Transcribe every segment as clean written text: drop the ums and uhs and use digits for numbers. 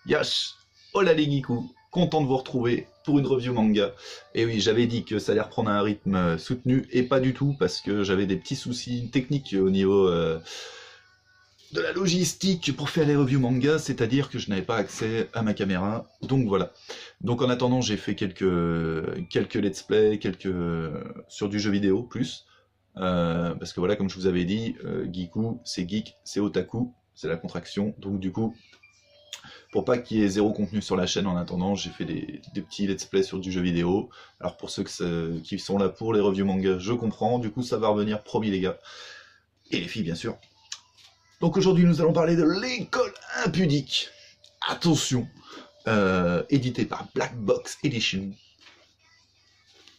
Yash, hola les geekus, content de vous retrouver pour une review manga. Et oui, j'avais dit que ça allait reprendre un rythme soutenu, et pas du tout, parce que j'avais des petits soucis techniques au niveau de la logistique pour faire les reviews manga, c'est-à-dire que je n'avais pas accès à ma caméra, donc voilà. Donc en attendant, j'ai fait quelques let's play, sur du jeu vidéo, plus. Parce que voilà, comme je vous avais dit, geeku, c'est geek, c'est otaku, c'est la contraction, donc du coup, pour pas qu'il y ait zéro contenu sur la chaîne en attendant, j'ai fait des petits let's play sur du jeu vidéo. Alors pour ceux qui sont là pour les reviews manga, je comprends, du coup ça va revenir, promis les gars. Et les filles bien sûr. Donc aujourd'hui nous allons parler de l'école impudique. Attention, édité par Black Box Edition.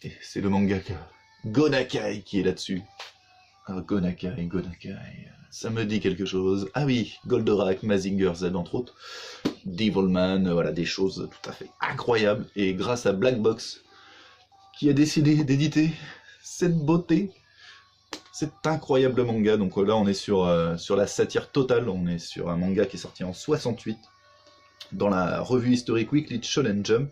Et c'est le mangaka Gonakai qui est là-dessus. Ah, Gonakai, ça me dit quelque chose. Ah oui, Goldorak, Mazinger Z entre autres. Devilman, voilà, des choses tout à fait incroyables. Et grâce à Black Box, qui a décidé d'éditer cette beauté, cet incroyable manga. Donc là, on est sur la satire totale. On est sur un manga qui est sorti en 68, dans la revue historique Weekly Shonen Jump.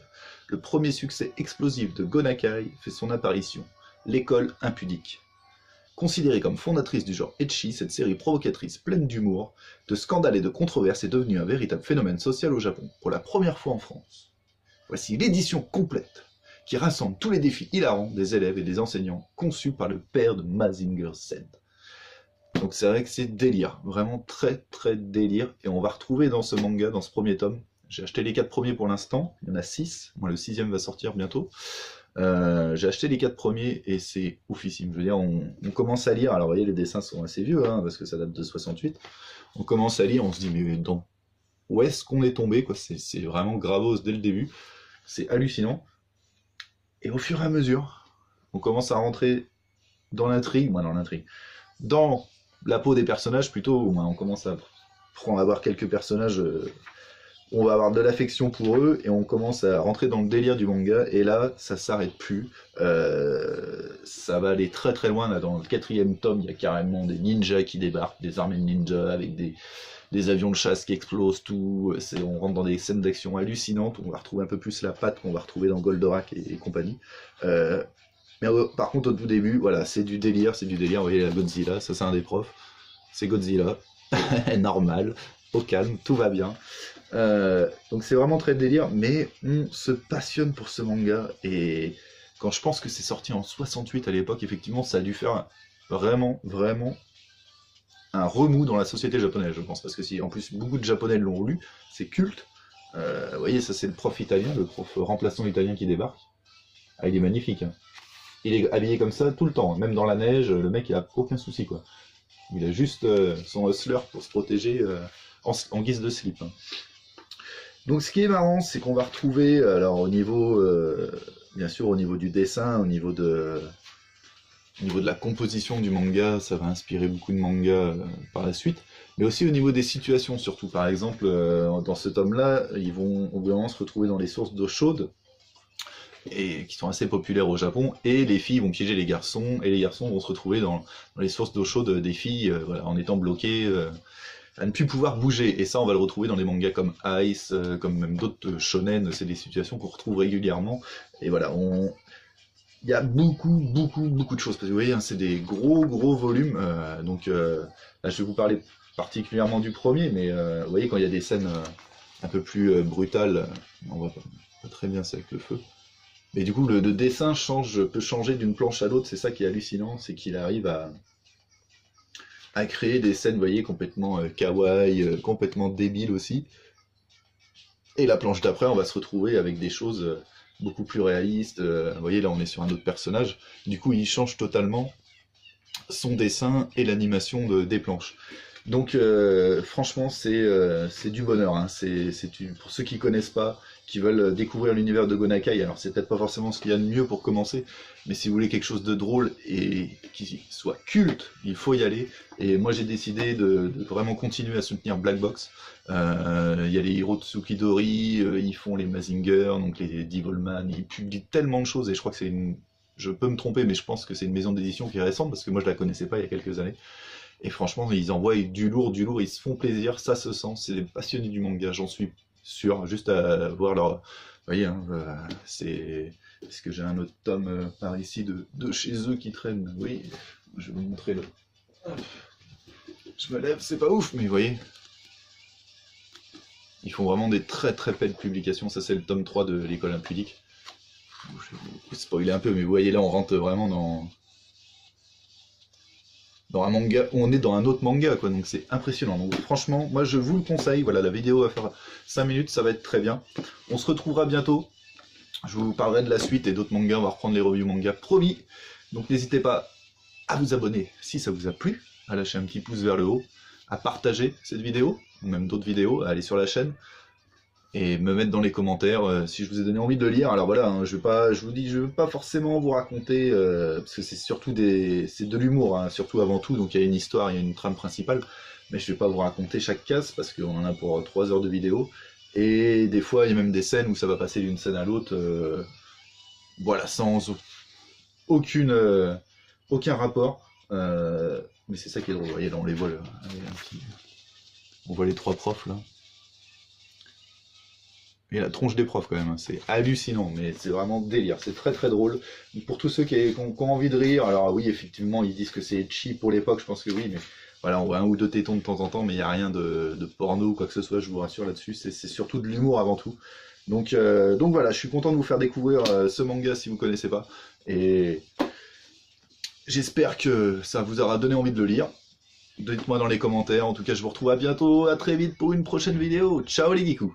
Le premier succès explosif de Gonakai fait son apparition, l'école impudique. Considérée comme fondatrice du genre ecchi, cette série provocatrice pleine d'humour, de scandales et de controverses est devenue un véritable phénomène social au Japon, pour la première fois en France. Voici l'édition complète, qui rassemble tous les défis hilarants des élèves et des enseignants, conçus par le père de Mazinger Z. Donc c'est vrai que c'est délire, vraiment très très délire, et on va retrouver dans ce manga, dans ce premier tome, j'ai acheté les 4 premiers pour l'instant, il y en a 6, moi le 6ème va sortir bientôt. J'ai acheté les 4 premiers et c'est oufissime. Je veux dire, on commence à lire. Alors, vous voyez, les dessins sont assez vieux, hein, parce que ça date de 68. On commence à lire, on se dit, mais où est-ce qu'on est tombé, quoi. C'est vraiment gravose dès le début. C'est hallucinant. Et au fur et à mesure, on commence à rentrer dans l'intrigue, dans la peau des personnages plutôt. On commence à avoir quelques personnages. On va avoir de l'affection pour eux et on commence à rentrer dans le délire du manga et là ça s'arrête plus, ça va aller très très loin. Là, dans le 4ème tome il y a carrément des ninjas qui débarquent, des armées de ninjas avec des avions de chasse qui explosent, tout. On rentre dans des scènes d'action hallucinantes, on va retrouver un peu plus la patte qu'on va retrouver dans Goldorak et compagnie. Mais par contre au tout début, voilà, c'est du délire, vous voyez la Godzilla, ça c'est un des profs, c'est Godzilla, normal, au calme, tout va bien. Donc c'est vraiment très délire, mais on se passionne pour ce manga, et quand je pense que c'est sorti en 68 à l'époque, effectivement ça a dû faire vraiment, vraiment un remous dans la société japonaise, je pense, parce que si en plus beaucoup de japonais l'ont lu, c'est culte. Vous voyez, ça c'est le prof italien, le prof remplaçant italien qui débarque. Ah, il est magnifique, hein. Il est habillé comme ça tout le temps, même dans la neige, le mec il a aucun souci, quoi. Il a juste son hustler pour se protéger en guise de slip, hein. Donc ce qui est marrant, c'est qu'on va retrouver, alors au niveau, bien sûr au niveau du dessin, au niveau de la composition du manga, ça va inspirer beaucoup de mangas par la suite, mais aussi au niveau des situations surtout. Par exemple, dans ce tome-là, ils vont au bout d'un moment se retrouver dans les sources d'eau chaude, et qui sont assez populaires au Japon, et les filles vont piéger les garçons, et les garçons vont se retrouver dans les sources d'eau chaude des filles, voilà, en étant bloqués, à ne plus pouvoir bouger. Et ça, on va le retrouver dans des mangas comme Ice, comme même d'autres shonen. C'est des situations qu'on retrouve régulièrement. Et voilà, il y a beaucoup de choses. Parce que vous voyez, hein, c'est des gros volumes. Là, je vais vous parler particulièrement du premier, mais vous voyez, quand il y a des scènes un peu plus brutales, on voit pas très bien ça avec le feu. Mais du coup, le dessin peut changer d'une planche à l'autre. C'est ça qui est hallucinant, c'est qu'il arrive à créer des scènes, vous voyez, complètement kawaii, complètement débiles aussi. Et la planche d'après, on va se retrouver avec des choses beaucoup plus réalistes. Vous voyez, là, on est sur un autre personnage. Du coup, il change totalement son dessin et l'animation des planches. Donc, franchement, c'est du bonheur, hein. Pour ceux qui connaissent pas, qui veulent découvrir l'univers de Gonakai, alors c'est peut-être pas forcément ce qu'il y a de mieux pour commencer, mais si vous voulez quelque chose de drôle et qui soit culte, il faut y aller. Et moi j'ai décidé de vraiment continuer à soutenir Black Box. Il y a les Hiro Tsukidori, ils font les Mazinger, donc les Devilman, ils publient tellement de choses, et je crois que je peux me tromper, mais je pense que c'est une maison d'édition qui est récente, parce que moi je la connaissais pas il y a quelques années. Et franchement, ils envoient du lourd, ils se font plaisir, ça se sent, c'est des passionnés du manga, j'en suis sûr, juste à voir leur... Vous voyez, hein, c'est... Est-ce que j'ai un autre tome par ici de chez eux qui traîne? Oui, je vais vous montrer le... Hop. Je me lève, c'est pas ouf, mais vous voyez. Ils font vraiment des très très belles publications. Ça, c'est le tome 3 de l'école impudique. Je vais vous spoiler un peu, mais vous voyez là, on rentre vraiment dans un manga, on est dans un autre manga, quoi, donc c'est impressionnant. Donc franchement, moi je vous le conseille, voilà, la vidéo va faire 5 minutes, ça va être très bien. On se retrouvera bientôt, je vous parlerai de la suite et d'autres mangas, on va reprendre les reviews manga, promis. Donc n'hésitez pas à vous abonner si ça vous a plu, à lâcher un petit pouce vers le haut, à partager cette vidéo, ou même d'autres vidéos, à aller sur la chaîne, et me mettre dans les commentaires si je vous ai donné envie de le lire. Alors voilà, hein, je vous dis, je veux pas forcément vous raconter, parce que c'est surtout c'est de l'humour, hein, surtout avant tout, donc il y a une histoire, il y a une trame principale, mais je vais pas vous raconter chaque case, parce qu'on en a pour 3 heures de vidéo, et des fois il y a même des scènes où ça va passer d'une scène à l'autre, voilà, sans aucun rapport, mais c'est ça qui est drôle, vous voyez, là on les voit, on voit les 3 profs là. Et la tronche des profs quand même, hein. C'est hallucinant, mais c'est vraiment délire, c'est très très drôle. Donc pour tous ceux qui ont envie de rire, alors oui effectivement ils disent que c'est cheap pour l'époque, je pense que oui, mais voilà, on voit un ou deux tétons de temps en temps, mais il n'y a rien de porno ou quoi que ce soit, je vous rassure là-dessus, c'est surtout de l'humour avant tout. Donc voilà, je suis content de vous faire découvrir ce manga si vous ne connaissez pas, et j'espère que ça vous aura donné envie de le lire. Dites-moi dans les commentaires, en tout cas je vous retrouve à bientôt, à très vite pour une prochaine vidéo, ciao les geekus!